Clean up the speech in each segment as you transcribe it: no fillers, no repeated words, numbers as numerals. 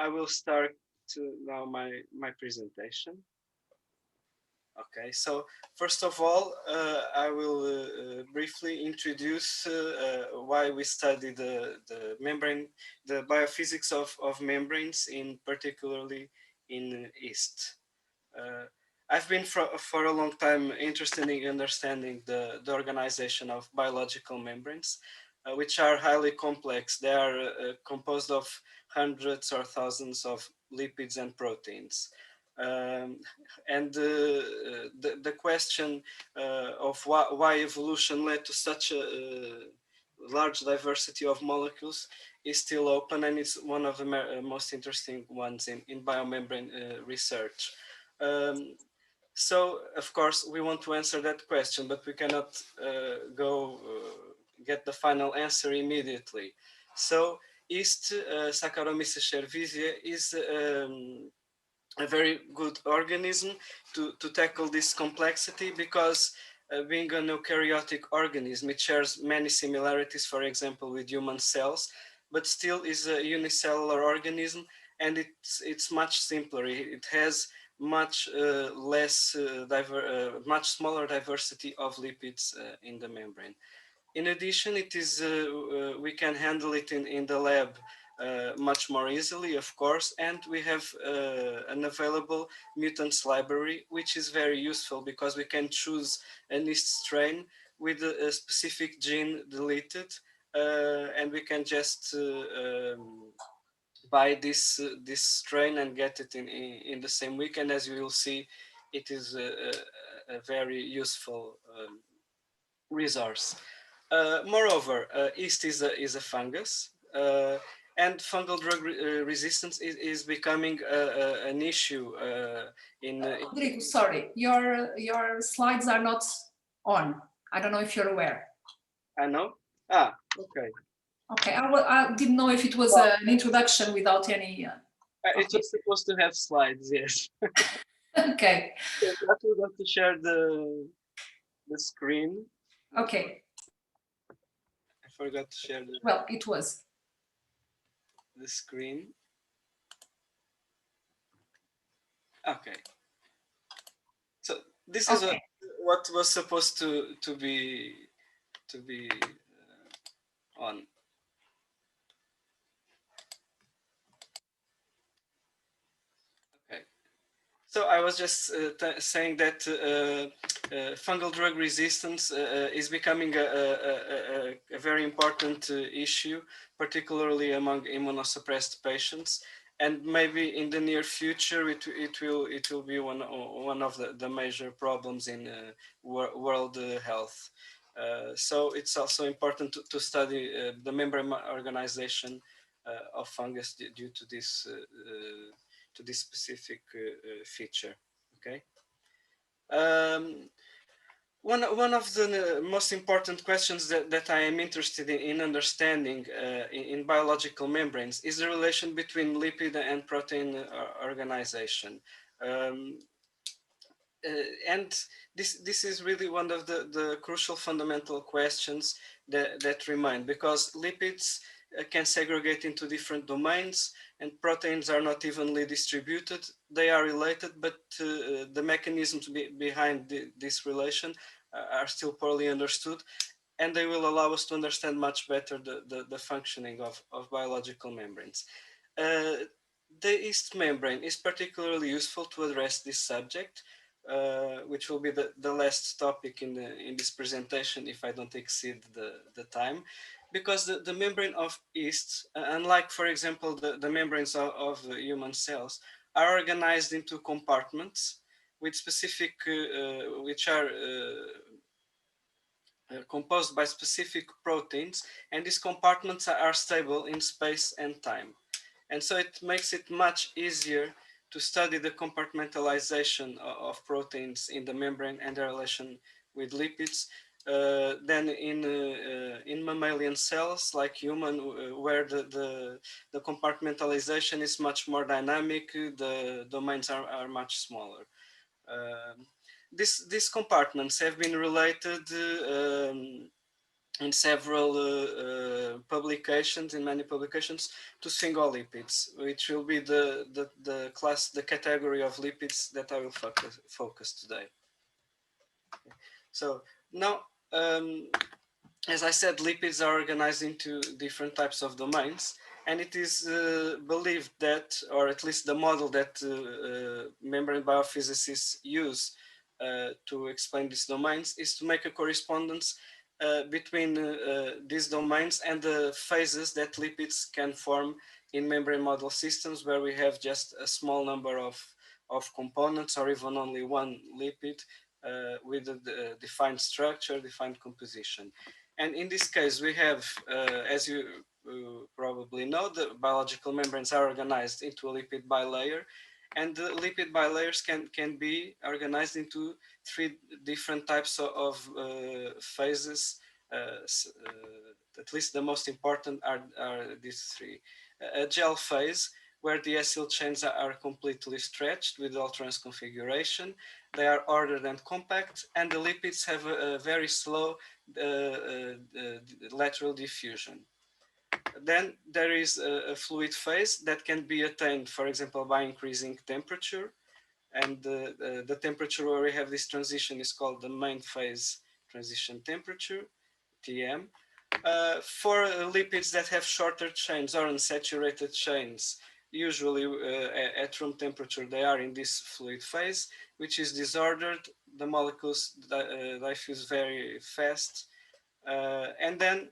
I will start now my presentation. Okay, so first of all, I will briefly introduce why we study the membrane, the biophysics of membranes, in particularly in yeast. I've been for a long time interested in understanding the organization of biological membranes, which are highly complex. They are composed of hundreds or thousands of lipids and proteins. And the question of why evolution led to such a large diversity of molecules is still open, and it's one of the most interesting ones in biomembrane research. So, of course, we want to answer that question, but we cannot go get the final answer immediately. So, yeast, Saccharomyces cerevisiae, is a very good organism to tackle this complexity, because being a eukaryotic organism, it shares many similarities, for example, with human cells, but still is a unicellular organism, and it's much simpler. It has much much smaller diversity of lipids in the membrane. In addition, it is we can handle it in the lab much more easily, of course, and we have an available mutants library, which is very useful because we can choose a yeast strain with a specific gene deleted, and we can just buy this strain and get it in the same week. And as you will see, it is a very useful resource. Moreover, yeast is a fungus, and fungal drug resistance is becoming an issue in. Rodrigo, sorry, your slides are not on. I don't know if you're aware. I know. Ah, okay. Okay, I didn't know if it was an introduction without any. It was supposed to have slides, yes. Okay. I forgot to share the screen. Okay. I forgot to share the. Well, it was. The screen. Okay. So this is what was supposed to be on. Okay. So I was just saying that fungal drug resistance is becoming a very important issue, particularly among immunosuppressed patients. And maybe in the near future, it will be one of the major problems in world health. So it's also important to study the membrane organization of fungus due to this specific feature. Okay. One of the most important questions that I am interested in understanding in biological membranes is the relation between lipid and protein organization. And this is really one of the crucial fundamental questions that remain, because lipids can segregate into different domains, and proteins are not evenly distributed. They are related, but the mechanisms behind this relation are still poorly understood, and they will allow us to understand much better the functioning of biological membranes. The yeast membrane is particularly useful to address this subject, which will be the last topic in this presentation if I don't exceed the time, because the membrane of yeast, unlike, for example, the membranes of human cells, are organized into compartments with specific, which are composed by specific proteins, and these compartments are stable in space and time. And so it makes it much easier to study the compartmentalization of proteins in the membrane and their relation with lipids than in mammalian cells like human, where the compartmentalization is much more dynamic, the domains are much smaller. These compartments have been related in several publications, in many publications, to sphingolipids, which will be the category of lipids that I will focus today. So now, as I said, lipids are organized into different types of domains, and it is believed that, or at least the model that membrane biophysicists use to explain these domains is to make a correspondence between these domains and the phases that lipids can form in membrane model systems, where we have just a small number of components, or even only one lipid with a defined structure, defined composition. And in this case, we have, as you probably know, the biological membranes are organized into a lipid bilayer, and the lipid bilayers can be organized into three different types of phases. At least the most important are these three. A gel phase, where the acyl chains are completely stretched with all-trans configuration. They are ordered and compact, and the lipids have a very slow lateral diffusion. Then there is a fluid phase that can be attained, for example, by increasing temperature. And the temperature where we have this transition is called the main phase transition temperature, TM. For lipids that have shorter chains or unsaturated chains, usually at room temperature, they are in this fluid phase, which is disordered. The molecules diffuse very fast. And then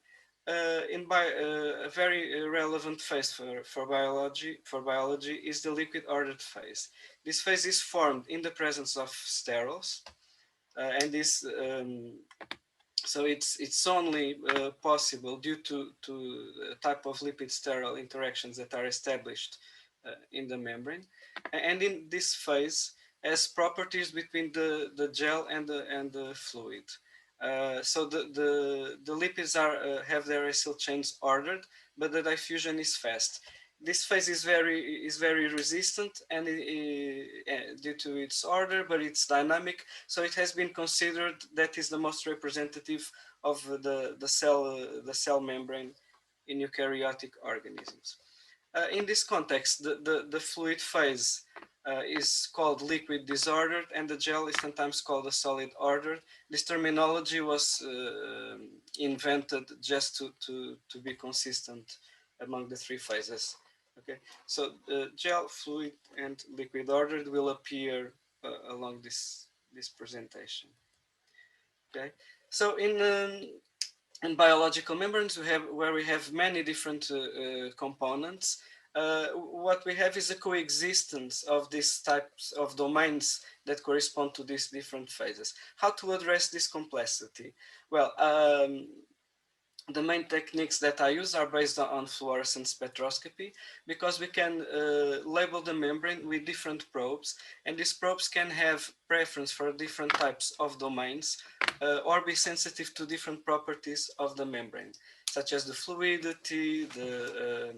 a very relevant phase for biology is the liquid ordered phase. This phase is formed in the presence of sterols, and this so it's only possible due to the type of lipid-sterol interactions that are established in the membrane. And in this phase, has properties between the gel and the fluid. So the lipids have their acyl chains ordered, but the diffusion is fast. This phase is very resistant, and due to its order, but it's dynamic. So it has been considered that is the most representative of the cell membrane in eukaryotic organisms. In this context, the fluid phase is called liquid disordered, and the gel is sometimes called a solid ordered. This terminology was invented just to be consistent among the three phases. Okay, so gel, fluid, and liquid ordered will appear along this presentation. Okay, so in biological membranes, where we have many different components. What we have is a coexistence of these types of domains that correspond to these different phases. How to address this complexity? Well, the main techniques that I use are based on fluorescence spectroscopy, because we can label the membrane with different probes, and these probes can have preference for different types of domains or be sensitive to different properties of the membrane, such as the fluidity, the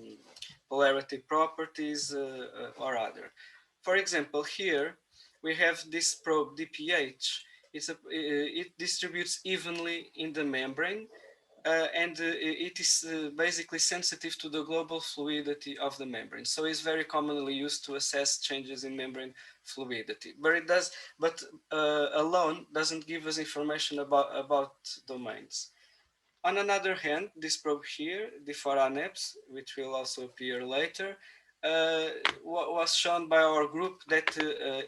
polarity properties, or other. For example, here we have this probe DPH. It distributes evenly in the membrane, and it is basically sensitive to the global fluidity of the membrane. So it's very commonly used to assess changes in membrane fluidity. But alone doesn't give us information about domains. On another hand, this probe here, the 4ANEPS, which will also appear later, was shown by our group that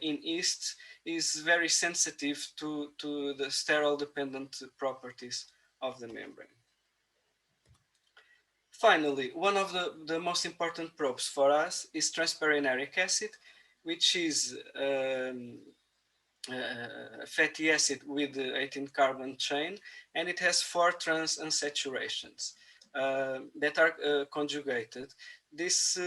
in yeast is very sensitive to the sterol dependent properties of the membrane. Finally, one of the most important probes for us is transperinaric acid, which is a fatty acid with the 18 carbon chain, and it has 4 trans unsaturations that are conjugated. These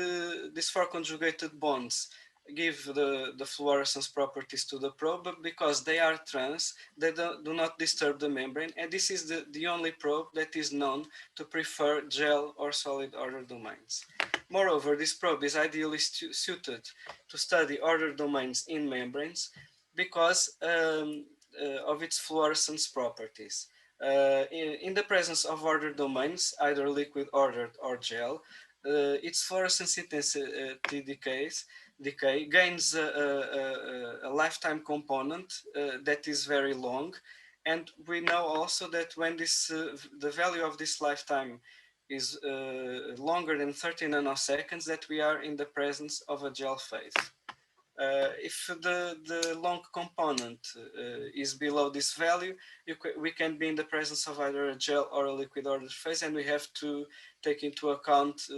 4 conjugated bonds give the fluorescence properties to the probe, but because they are trans, they do not disturb the membrane, and this is the only probe that is known to prefer gel or solid order domains. Moreover, this probe is ideally suited to study order domains in membranes because of its fluorescence properties. In the presence of ordered domains, either liquid ordered or gel, its fluorescence intensity decay gains a lifetime component that is very long. And we know also that when the value of this lifetime is longer than 30 nanoseconds, that we are in the presence of a gel phase. If the long component is below this value, we can be in the presence of either a gel or a liquid ordered phase, and we have to take into account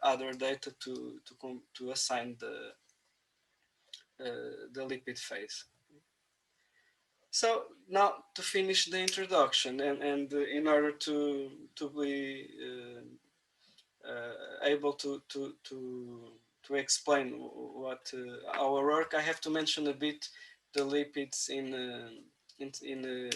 other data to assign the lipid phase. So now to finish the introduction, and in order to be able to explain what our work, I have to mention a bit the lipids in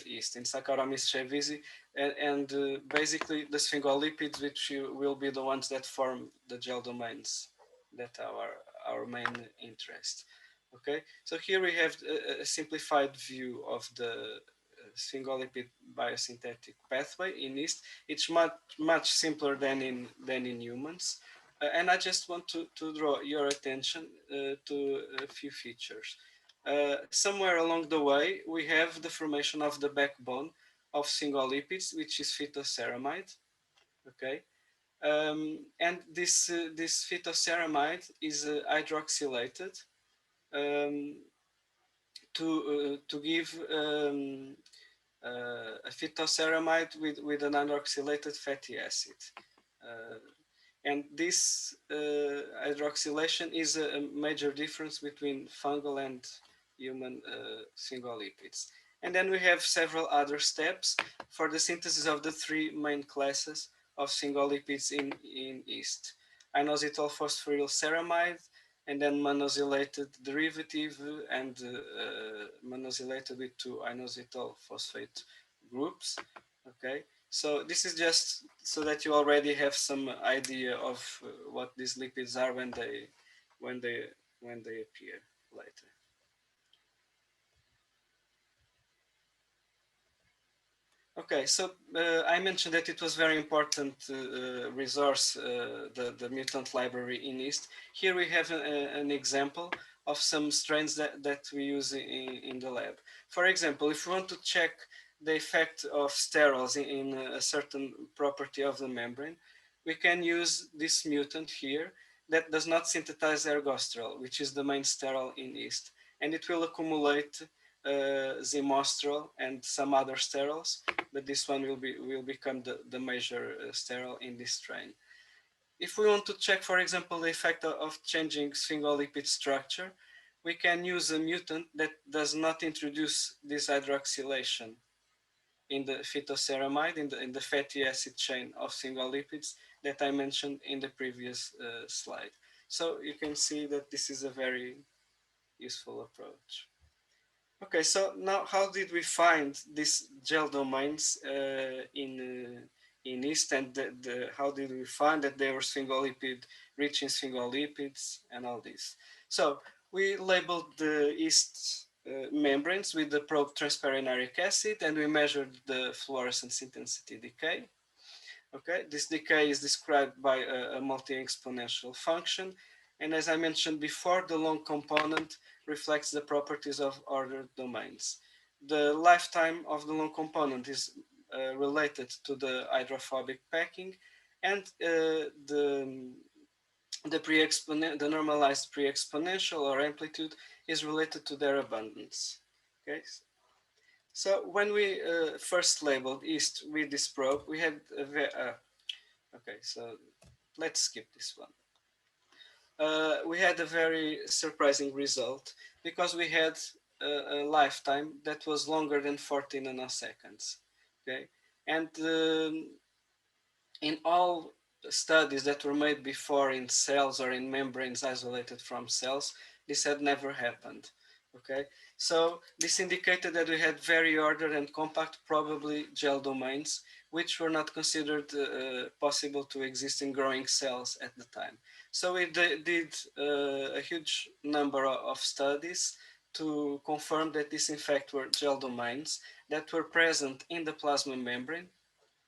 yeast, in Saccharomyces cerevisiae, and basically the sphingolipids, which will be the ones that form the gel domains that are our main interest. Okay, so here we have a simplified view of the sphingolipid biosynthetic pathway in yeast. It's much simpler than in humans, and I just want to draw your attention to a few features. Somewhere along the way, we have the formation of the backbone of sphingolipids, which is phytoceramide. Okay, and this phytoceramide is hydroxylated um, to give a phytoceramide with an hydroxylated fatty acid. And this hydroxylation is a major difference between fungal and human sphingolipids. And then we have several other steps for the synthesis of the three main classes of sphingolipids in yeast: inositol phosphoryl ceramide, and then monosylated derivative, and monosylated with two inositol phosphate groups. Okay, so this is just so that you already have some idea of what these lipids are when they appear later. Okay, so I mentioned that it was very important resource, the mutant library in yeast. Here we have an example of some strains that we use in the lab. For example, if we want to check the effect of sterols in a certain property of the membrane, we can use this mutant here that does not synthesize ergosterol, which is the main sterol in yeast, and it will accumulate zimosterol and some other sterols, but this one will become the major sterol in this strain. If we want to check, for example, the effect of changing sphingolipid structure, we can use a mutant that does not introduce this hydroxylation in the phytoceramide, in the fatty acid chain of sphingolipids that I mentioned in the previous slide. So you can see that this is a very useful approach. Okay, so now how did we find these gel domains in yeast, and how did we find that they were sphingolipid, rich in sphingolipids and all this? So we labeled the yeast membranes with the probe transperinaric acid, and we measured the fluorescence intensity decay. Okay, this decay is described by a multi-exponential function. And as I mentioned before, the long component reflects the properties of ordered domains. The lifetime of the long component is related to the hydrophobic packing, and the normalized pre-exponential or amplitude is related to their abundance. Okay. So when we first labeled yeast with this probe, we had okay, so let's skip this one. We had a very surprising result because we had a lifetime that was longer than 40 nanoseconds. Okay, and in all studies that were made before in cells or in membranes isolated from cells, this had never happened. Okay, so this indicated that we had very ordered and compact, probably gel domains, which were not considered possible to exist in growing cells at the time. So we did a huge number of studies to confirm that these in fact were gel domains that were present in the plasma membrane,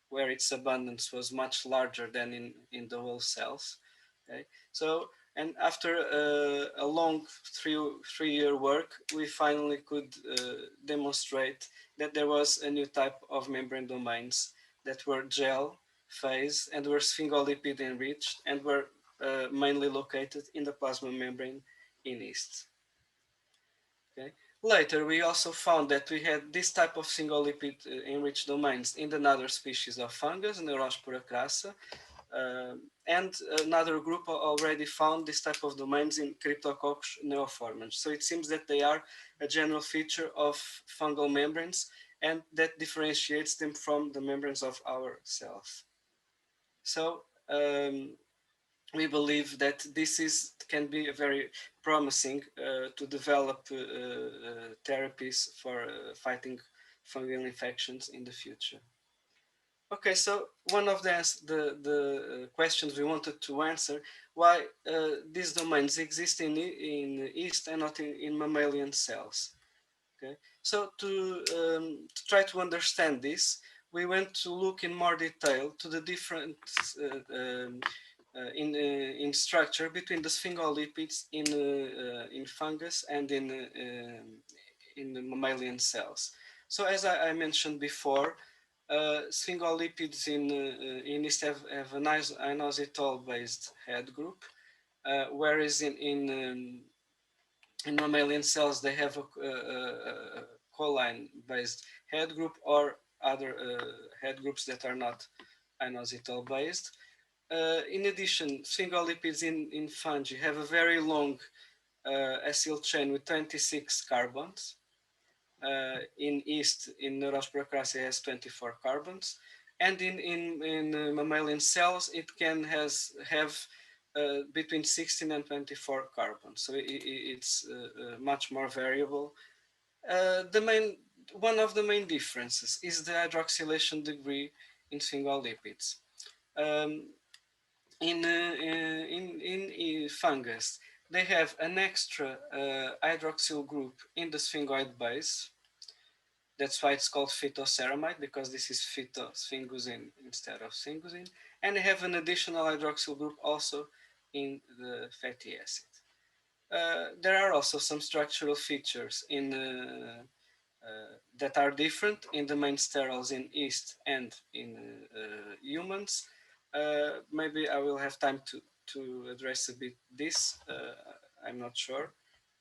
where its abundance was much larger than in the whole cells. Okay, so and after a long three-year work, we finally could demonstrate that there was a new type of membrane domains that were gel phase and were sphingolipid enriched and were mainly located in the plasma membrane in yeast. Okay. Later, we also found that we had this type of sphingolipid enriched domains in another species of fungus, Neurospora crassa, and another group already found this type of domains in Cryptococcus neoformans. So it seems that they are a general feature of fungal membranes and that differentiates them from the membranes of our cells. So we believe that this can be very promising to develop therapies for fighting fungal infections in the future. Okay, so one of the questions we wanted to answer, why these domains exist in yeast and not in mammalian cells. Okay, so to try to understand this, we went to look in more detail to the different in structure between the sphingolipids in fungus and in the mammalian cells. So as I mentioned before, sphingolipids in yeast have an inositol-based head group, whereas in mammalian cells they have a choline-based head group or other head groups that are not inositol-based. In addition, sphingolipids in fungi have a very long acyl chain with 26 carbons. In yeast, in Neurospora crassa, it has 24 carbons. And in mammalian cells, it can have between 16 and 24 carbons. So it's much more variable. One of the main differences is the hydroxylation degree in sphingolipids. In fungus, they have an extra hydroxyl group in the sphingoid base. That's why it's called phytoceramide, because this is phytosphingosine instead of sphingosine. And they have an additional hydroxyl group also in the fatty acid. There are also some structural features that are different in the main sterols in yeast and in humans. Maybe I will have time to address a bit this. I'm not sure.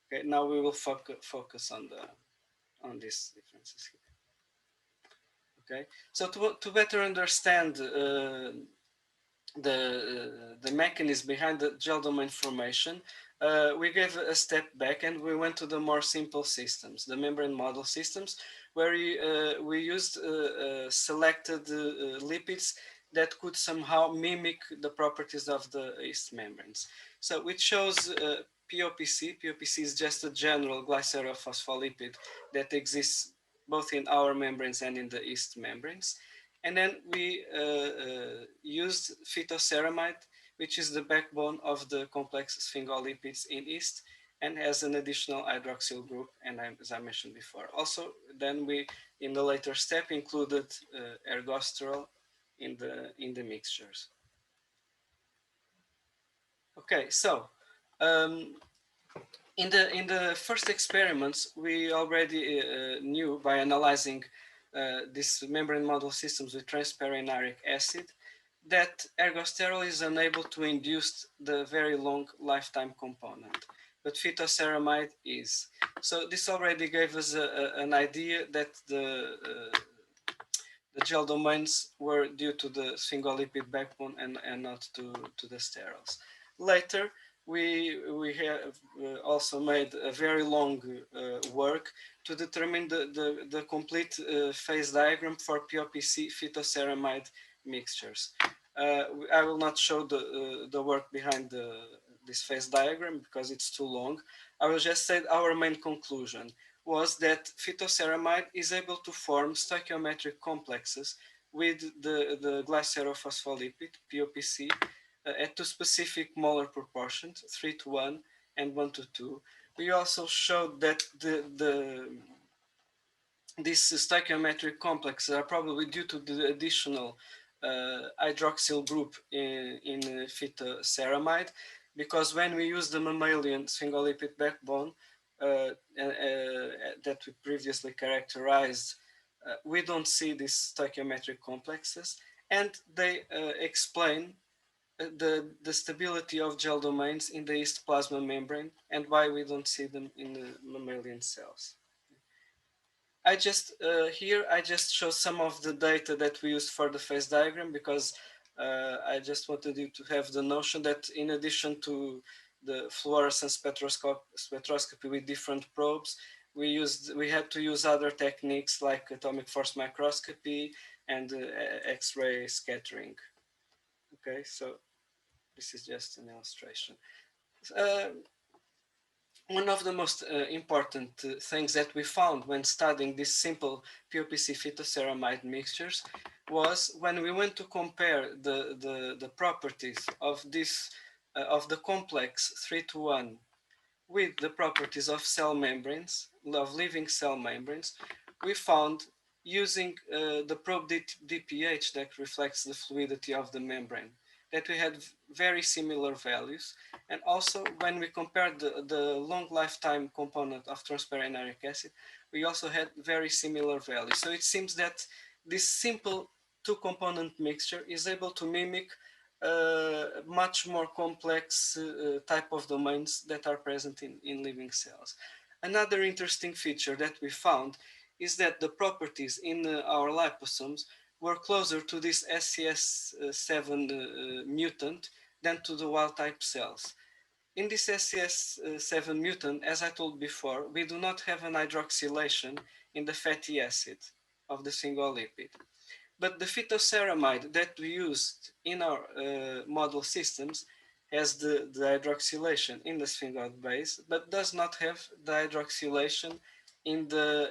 Okay, now we will focus on these differences here. Okay, so to better understand the mechanism behind the gel domain formation, we gave a step back and we went to the more simple systems, the membrane model systems, where we used selected lipids that could somehow mimic the properties of the yeast membranes. So it shows POPC. POPC is just a general glycerophospholipid that exists both in our membranes and in the yeast membranes. And then we used phytoceramide, which is the backbone of the complex sphingolipids in yeast and has an additional hydroxyl group, and as I mentioned before. Also, then we, in the later step, included ergosterol in the mixtures. Okay, so in the first experiments, we already knew by analyzing these membrane model systems with transperinaric acid that ergosterol is unable to induce the very long lifetime component, but phytoceramide is. So this already gave us an idea that the gel domains were due to the sphingolipid backbone and not to the sterols. Later, we have also made a very long work to determine the complete phase diagram for POPC phytoceramide mixtures. I will not show the work behind this phase diagram because it's too long. I will just say our main conclusion was that phytoceramide is able to form stoichiometric complexes with the glycerophospholipid, POPC, at two specific molar proportions, 3:1 and 1:2, we also showed that these stoichiometric complexes are probably due to the additional hydroxyl group in phytoceramide, because when we use the mammalian sphingolipid backbone that we previously characterized, we don't see these stoichiometric complexes, and they explain the stability of gel domains in the yeast plasma membrane and why we don't see them in the mammalian cells. I just here I just show some of the data that we used for the phase diagram, because I just wanted you to have the notion that in addition to the fluorescence spectroscopy with different probes, we had to use other techniques like atomic force microscopy and X-ray scattering. Okay, so this is just an illustration. Uh, One of the most important things that we found when studying these simple POPC phytoceramide mixtures was when we went to compare the properties of this of the complex 3-to-1 with the properties of cell membranes, of living cell membranes, we found using the probe DPH that reflects the fluidity of the membrane that we had very similar values. And also when we compared the long lifetime component of transpyranuric acid, we also had very similar values. So it seems that this simple two-component mixture is able to mimic much more complex type of domains that are present in living cells. Another interesting feature that we found is that the properties in our liposomes were closer to this SCS7 mutant than to the wild type cells. In this SCS7 mutant, as I told before, we do not have an hydroxylation in the fatty acid of the sphingolipid. But the phytoceramide that we used in our model systems has the hydroxylation in the sphingolipid base, but does not have the hydroxylation in the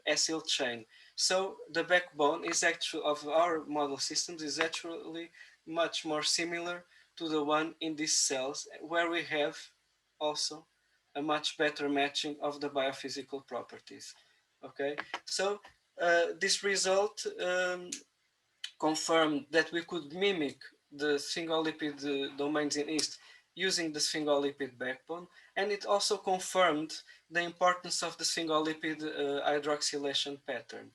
acyl chain. So the backbone is actually of our model systems is actually much more similar to the one in these cells, where we have also a much better matching of the biophysical properties. Okay, so this result confirmed that we could mimic the sphingolipid domains in yeast using the sphingolipid backbone, and it also confirmed the importance of the sphingolipid hydroxylation pattern.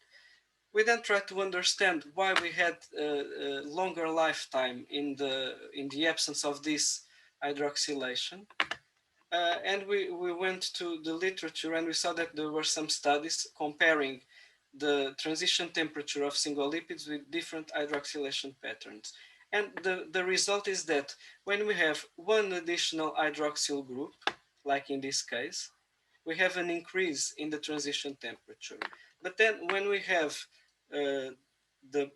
We then tried to understand why we had a longer lifetime in the absence of this hydroxylation. And we went to the literature and we saw that there were some studies comparing the transition temperature of sphingolipids with different hydroxylation patterns. And the result is that when we have one additional hydroxyl group, like in this case, we have an increase in the transition temperature. But then when we have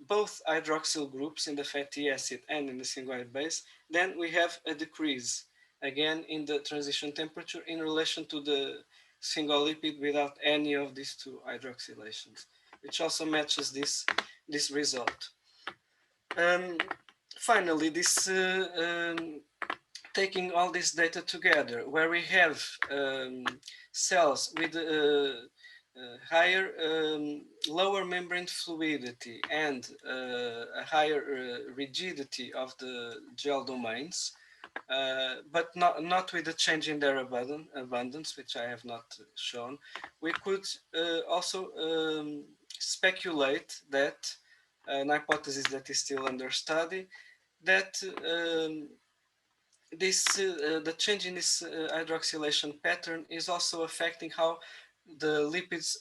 both hydroxyl groups in the fatty acid and in the sphingolipid base, then we have a decrease again in the transition temperature in relation to the sphingolipid without any of these two hydroxylations, which also matches this result. Finally, this taking all this data together, where we have cells with higher, lower membrane fluidity and a higher rigidity of the gel domains, but not with the change in their abundance, which I have not shown. We could also speculate that, an hypothesis that is still under study, that the change in this hydroxylation pattern is also affecting how the lipids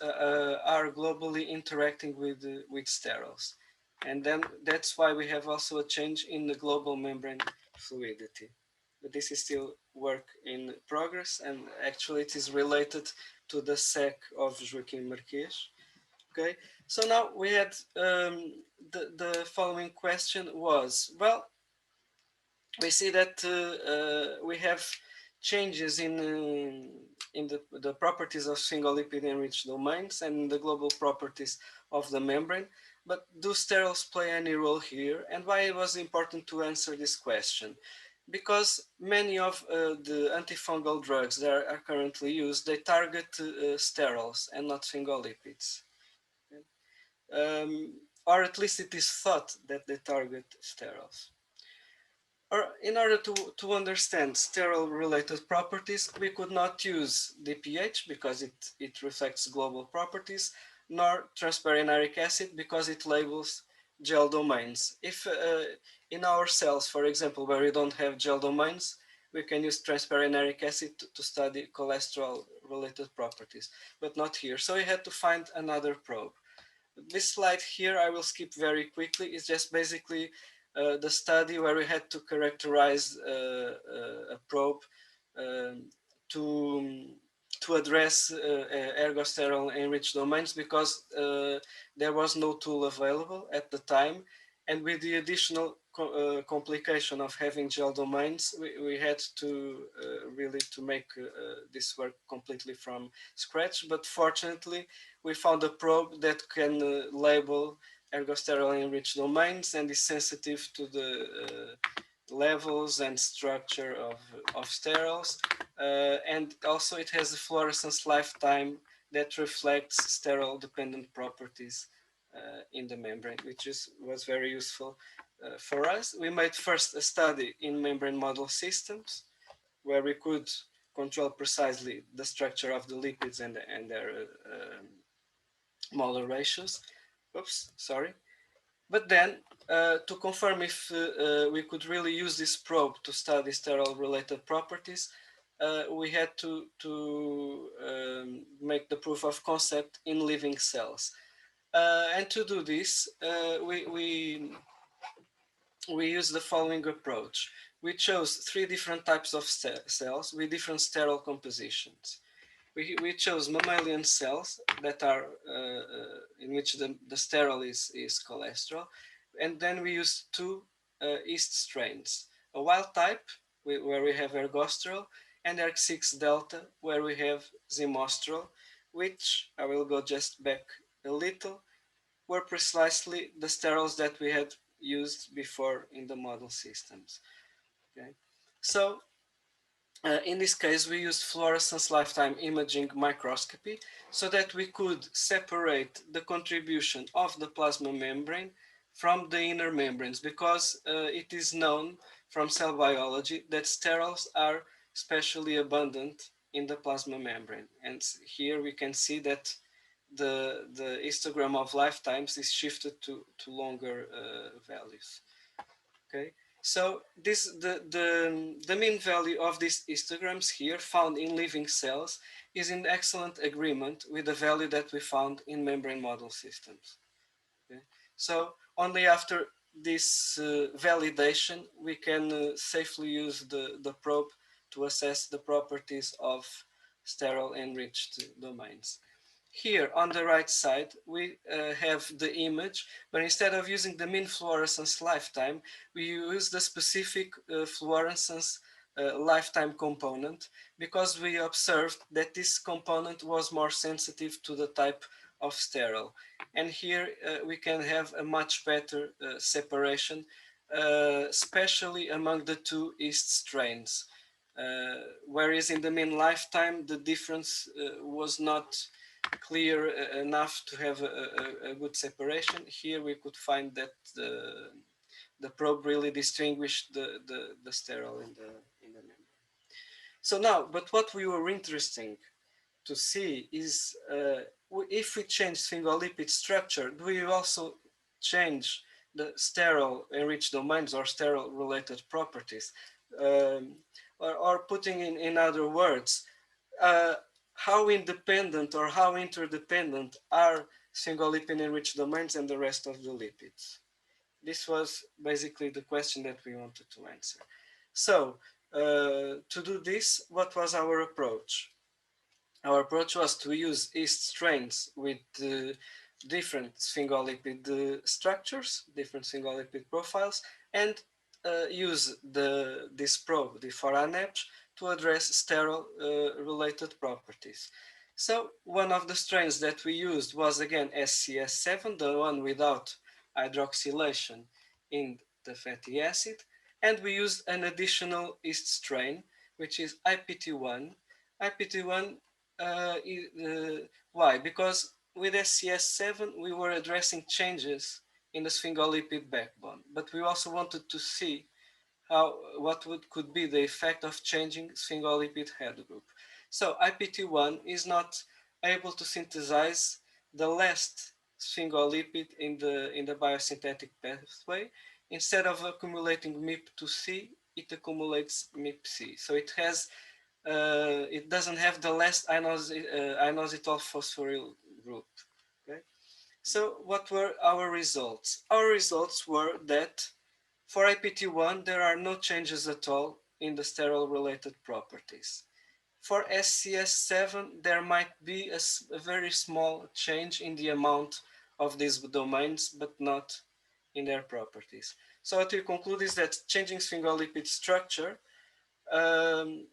are globally interacting with sterols. And then that's why we have also a change in the global membrane fluidity. But this is still work in progress, and actually it is related to the SEC of Joaquim Marques. Okay, so now we had the following question was, well, we see that we have changes in the properties of sphingolipid enriched domains and the global properties of the membrane. But do sterols play any role here? And why it was important to answer this question? because many of the antifungal drugs that are currently used, they target sterols and not sphingolipids. Or at least it is thought that they target sterols. Or in order to understand sterile related properties, we could not use DPH because it reflects global properties, nor transperinaric acid because it labels gel domains. If in our cells, for example, where we don't have gel domains, we can use transperinaric acid to study cholesterol related properties, but not here. So we had to find another probe. This slide here, I will skip very quickly. It's just basically the study where we had to characterize a probe um, to to address ergosterol enriched domains because there was no tool available at the time, and with the additional complication of having gel domains, we had to really to make this work completely from scratch. But fortunately, we found a probe that can label ergosterol enriched domains and is sensitive to the levels and structure of sterols. And also it has a fluorescence lifetime that reflects sterol dependent properties in the membrane, which was very useful for us. We made first a study in membrane model systems where we could control precisely the structure of the lipids and their molar ratios. Oops, sorry. But then, to confirm if we could really use this probe to study sterol-related properties, we had to make the proof of concept in living cells. And to do this, we use the following approach. We chose 3 different types of cells with different sterile compositions. We chose mammalian cells that are in which the sterol is cholesterol, and then we used 2 yeast strains: a wild type where we have ergosterol, and ERG6 delta where we have zymosterol, which I will go just back a little, were precisely the sterols that we had used before in the model systems. Okay, so in this case, we used fluorescence lifetime imaging microscopy so that we could separate the contribution of the plasma membrane from the inner membranes, because it is known from cell biology that sterols are especially abundant in the plasma membrane. And here we can see that the histogram of lifetimes is shifted to longer values. Okay, so the mean value of these histograms here found in living cells is in excellent agreement with the value that we found in membrane model systems. Okay, so only after this validation we can safely use the probe to assess the properties of sterile enriched domains. Here on the right side, we have the image, but instead of using the mean fluorescence lifetime, we use the specific fluorescence lifetime component, because we observed that this component was more sensitive to the type of sterol. And here we can have a much better separation, especially among the 2 yeast strains. Whereas in the mean lifetime, the difference was not clear enough to have a good separation. Here we could find that the probe really distinguished the sterol in the membrane. So now, but what we were interesting to see is if we change sphingolipid structure, do we also change the sterol enriched domains or sterol related properties? Or putting in other words, how independent or how interdependent are sphingolipid enriched domains and the rest of the lipids? This was basically the question that we wanted to answer. So to do this, what was our approach? Our approach was to use yeast strains with different sphingolipid structures, different sphingolipid profiles, and use this probe, the 4-ANEPS, to address sterile related properties. So one of the strains that we used was again SCS7, the one without hydroxylation in the fatty acid. And we used an additional yeast strain, which is IPT1. IPT1, why? Because with SCS7, we were addressing changes in the sphingolipid backbone, but we also wanted to see could be the effect of changing sphingolipid head group. So IPT1 is not able to synthesize the last sphingolipid in the biosynthetic pathway. Instead of accumulating MIP2C, it accumulates MIP-C. So it doesn't have the last inositol phosphoryl group. Okay. So what were our results? Our results were that for IPT1, there are no changes at all in the sterile related properties. For SCS7, there might be a very small change in the amount of these domains, but not in their properties. So what we conclude is that changing sphingolipid structure um,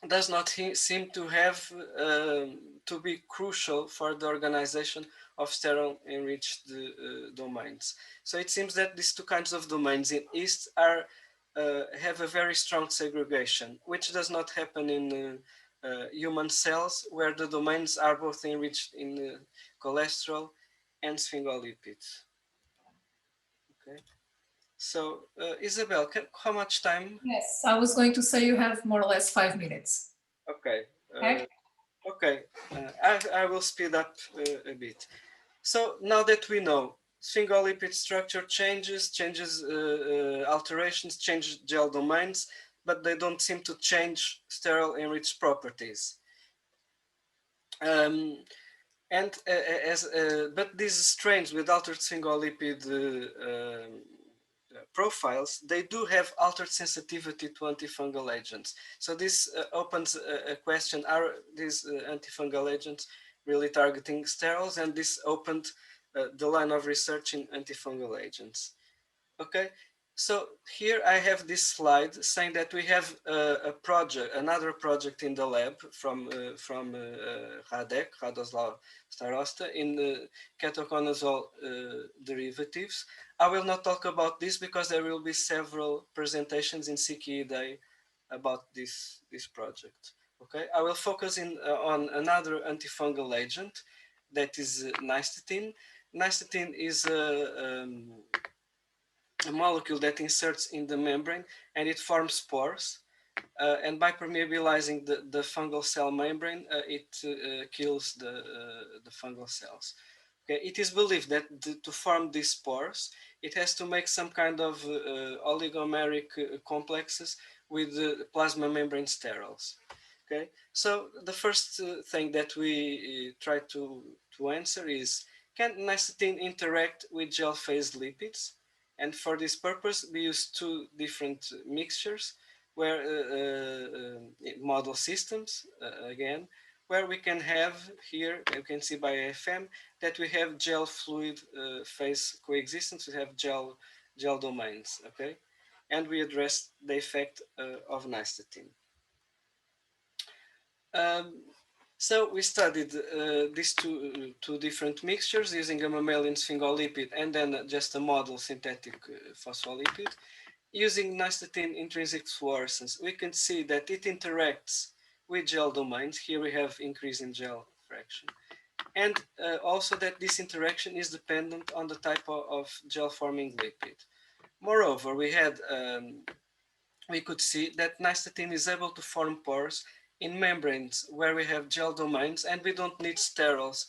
does not seem to have to be crucial for the organization of sterile enriched domains. So it seems that these two kinds of domains in yeast have a very strong segregation, which does not happen in human cells, where the domains are both enriched in cholesterol and sphingolipids. Okay. So Isabel, how much time? Yes, I was going to say you have more or less 5 minutes. Okay. Okay. Okay, I will speed up a bit. So now that we know sphingolipid structure changes, alterations, change gel domains, but they don't seem to change sterile enriched properties. And but these strains with altered sphingolipid profiles, they do have altered sensitivity to antifungal agents. So this opens a question: are these antifungal agents really targeting sterols? And this opened the line of research in antifungal agents. Okay, so here I have this slide saying that we have another project in the lab from Radek, Radoslav Starosta, in the ketoconazole derivatives. I will not talk about this because there will be several presentations in CKE Day about this project. Okay, I will focus on another antifungal agent that is nystatin. Nystatin is a molecule that inserts in the membrane and it forms spores. And by permeabilizing the fungal cell membrane, it kills the fungal cells. Okay, it is believed that to form these spores, it has to make some kind of oligomeric complexes with plasma membrane sterols. Okay, so the first thing that we try to answer is, can nystatin interact with gel phase lipids? And for this purpose, we use two different mixtures where model systems, again, where we can have here, you can see by AFM, that we have gel fluid phase coexistence, we have gel domains, okay? And we address the effect of nystatin. So we studied these two different mixtures using a mammalian sphingolipid and then just a model synthetic phospholipid. Using nystatin intrinsic fluorescence, we can see that it interacts with gel domains. Here we have increase in gel fraction. And also that this interaction is dependent on the type of gel forming lipid. Moreover, we could see that nystatin is able to form pores in membranes where we have gel domains, and we don't need sterols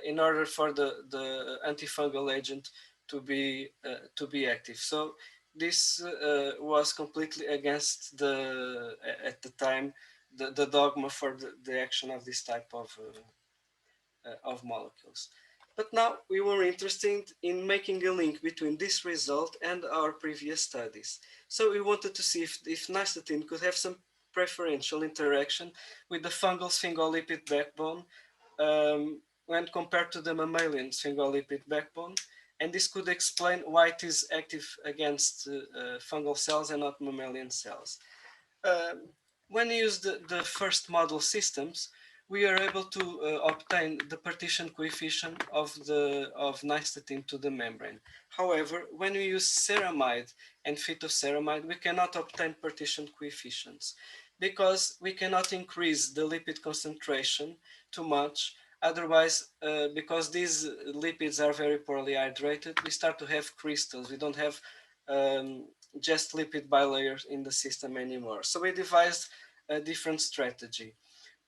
in order for the antifungal agent to be active. So this was completely against at the time the dogma for the action of this type of molecules. But now we were interested in making a link between this result and our previous studies. So we wanted to see if nystatin could have some preferential interaction with the fungal sphingolipid backbone when compared to the mammalian sphingolipid backbone. And this could explain why it is active against fungal cells and not mammalian cells. When we used the first model systems, we are able to obtain the partition coefficient of nystatin to the membrane. However, when we use ceramide and phytoceramide, we cannot obtain partition coefficients because we cannot increase the lipid concentration too much. Otherwise, because these lipids are very poorly hydrated, we start to have crystals. We don't have just lipid bilayers in the system anymore. So we devised a different strategy.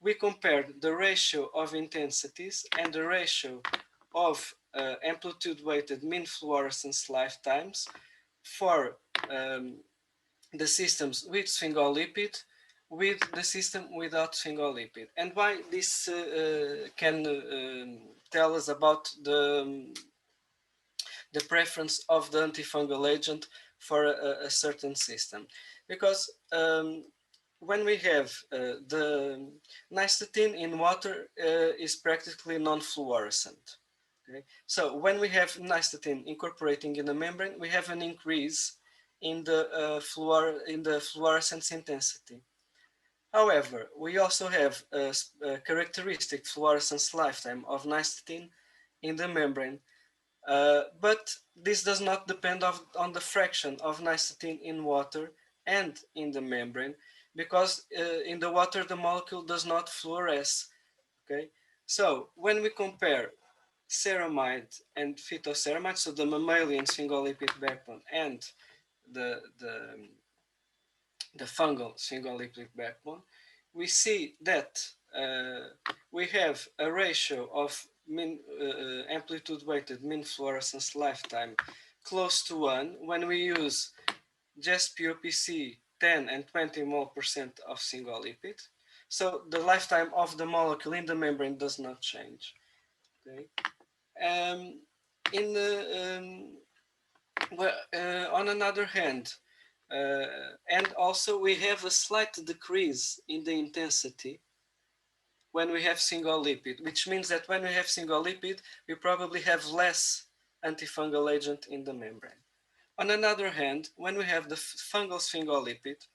We compared the ratio of intensities and the ratio of amplitude-weighted mean fluorescence lifetimes for the systems with sphingolipid with the system without sphingolipid. And why this can tell us about the preference of the antifungal agent for a certain system. Because when we have the nystatin in water is practically non-fluorescent. Okay? So when we have nystatin incorporating in the membrane, we have an increase in the fluorescence intensity. However, we also have a characteristic fluorescence lifetime of nystatin in the membrane, but this does not depend on the fraction of nystatin in water and in the membrane, because in the water the molecule does not fluoresce. Okay, so when we compare ceramide and phytoceramide, so the mammalian sphingolipid backbone and the fungal sphingolipid backbone, we see that we have a ratio of amplitude-weighted mean fluorescence lifetime close to 1 when we use just POPC 10 and 20 mole% of sphingolipid. So the lifetime of the molecule in the membrane does not change. Okay. On another hand, and also we have a slight decrease in the intensity when we have sphingolipid, which means that when we have sphingolipid, we probably have less antifungal agent in the membrane. On another hand, when we have the fungal sphingolipid,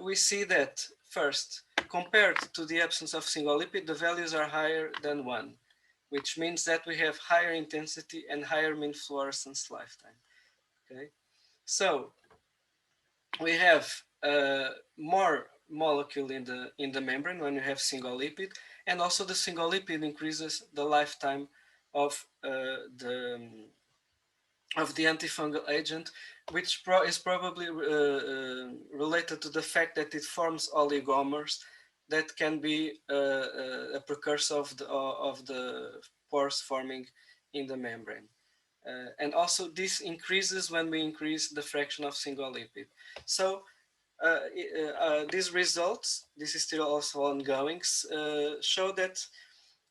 we see that first, compared to the absence of sphingolipid, the values are higher than 1, which means that we have higher intensity and higher mean fluorescence lifetime. Okay, so we have more molecule in the membrane when you have sphingolipid, and also the sphingolipid increases the lifetime of the antifungal agent, which is probably related to the fact that it forms oligomers that can be a precursor of the pores forming in the membrane. And also this increases when we increase the fraction of sphingolipid. So these results, this is still also ongoing, show that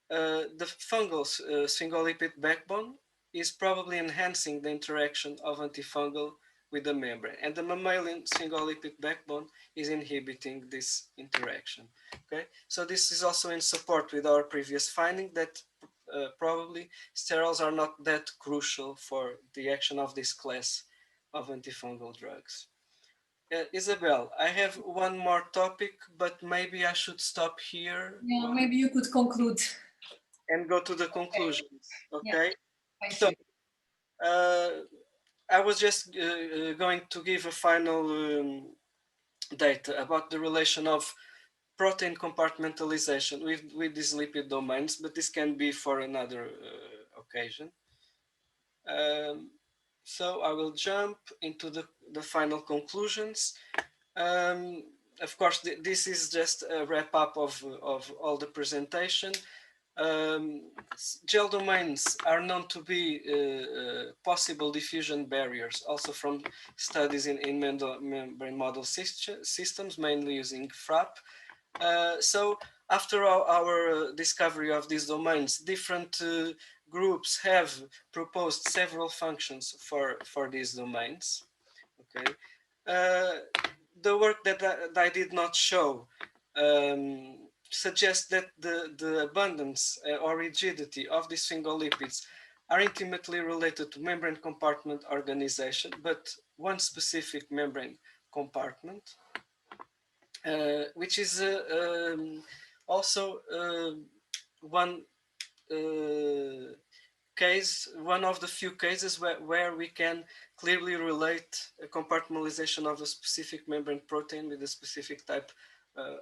the fungal sphingolipid backbone is probably enhancing the interaction of antifungal with the membrane, and the mammalian sphingolipid backbone is inhibiting this interaction. Okay, so this is also in support with our previous finding that probably sterols are not that crucial for the action of this class of antifungal drugs. Isabel, I have one more topic, but maybe I should stop here. Yeah, maybe you could conclude. And go to the conclusions, okay? Yeah. So, I was just going to give a final data about the relation of protein compartmentalization with these lipid domains, but this can be for another occasion. So I will jump into the final conclusions. Of course, this is just a wrap up of all the presentation. Gel domains are known to be possible diffusion barriers, also from studies in membrane model systems, mainly using FRAP. So after our discovery of these domains, different groups have proposed several functions for these domains. Okay, the work that I did not show suggests that the abundance or rigidity of these sphingolipids are intimately related to membrane compartment organization, but one specific membrane compartment, which is Also, one case, one of the few cases where we can clearly relate a compartmentalization of a specific membrane protein with a specific type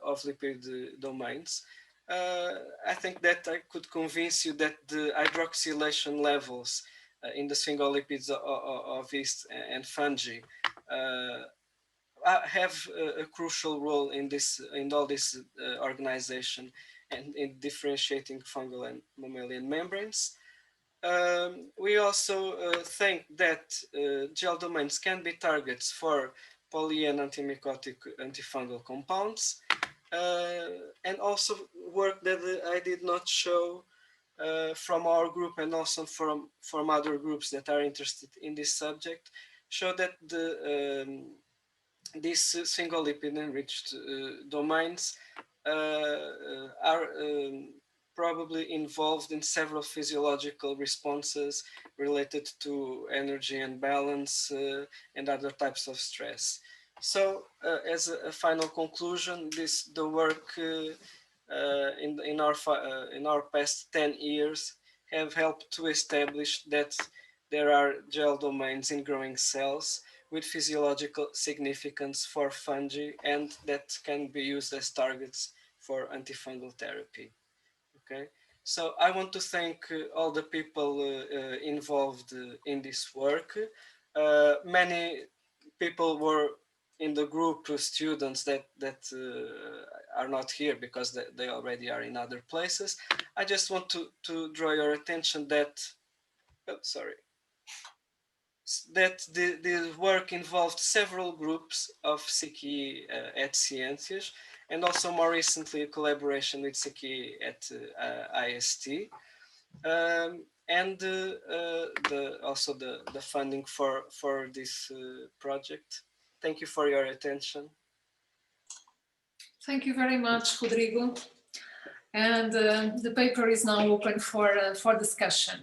of lipid domains. I think that I could convince you that the hydroxylation levels in the sphingolipids of yeast and fungi have a crucial role in this, in all this organization and in differentiating fungal and mammalian membranes. We also think that gel domains can be targets for poly and antimycotic antifungal compounds, and also work that I did not show from our group and also from other groups that are interested in this subject show that these single lipid enriched domains are probably involved in several physiological responses related to energy and balance and other types of stress. So, as a final conclusion, the work in our past 10 years have helped to establish that there are gel domains in growing cells with physiological significance for fungi and that can be used as targets for antifungal therapy. Okay, so I want to thank all the people involved in this work. Many people were in the group, students that are not here because they already are in other places. I just want to draw your attention that, oh, sorry, that the work involved several groups of SICI at Ciências, and also more recently a collaboration with SICI at IST, and also the funding for this project. Thank you for your attention. Thank you very much, Rodrigo. And the paper is now open for discussion.